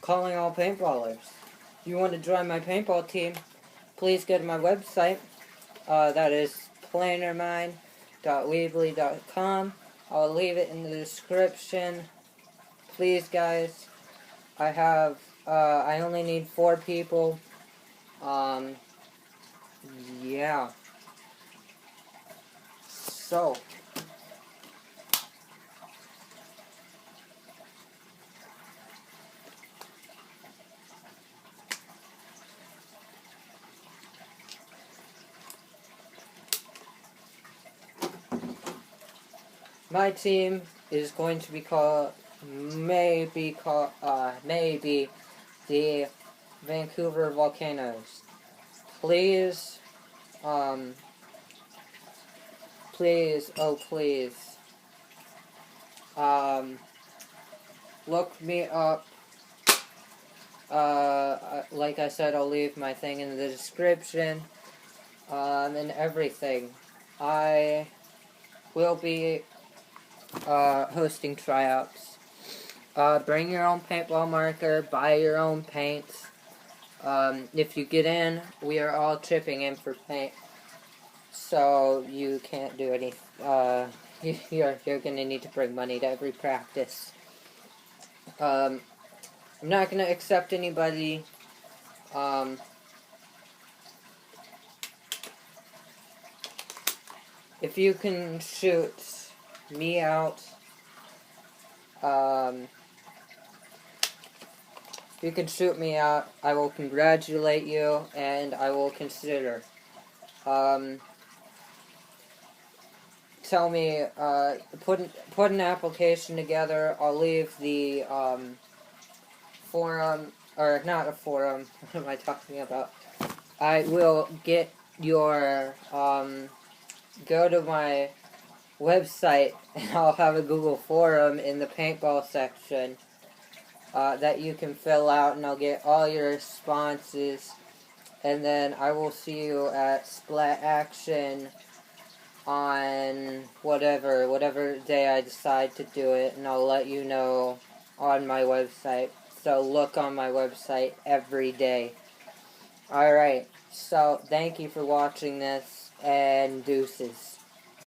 calling all paintballers. If you want to join my paintball team, please go to my website. That is plannermind.weebly.com. I'll leave it in the description. Please, guys. I only need 4 people. Yeah. So. My team is going to be maybe the Vancouver Volcanoes. Please, please, oh please, look me up. Like I said, I'll leave my thing in the description, and everything. I will be hosting tryouts. Bring your own paintball marker, buy your own paints. If you get in, we are all chipping in for paint. So you can't do any, you're gonna need to bring money to every practice. I'm not gonna accept anybody, if you can shoot me out, if you can shoot me out, I will congratulate you, and I will consider. Tell me, put an application together. I'll leave the, forum, or not a forum, what am I talking about? I will get your, go to my website, and I'll have a Google forum in the paintball section, that you can fill out, and I'll get all your responses, and then I will see you at Splat Action on whatever day I decide to do it, and I'll let you know on my website. So look on my website every day. Alright, so thank you for watching this, and deuces.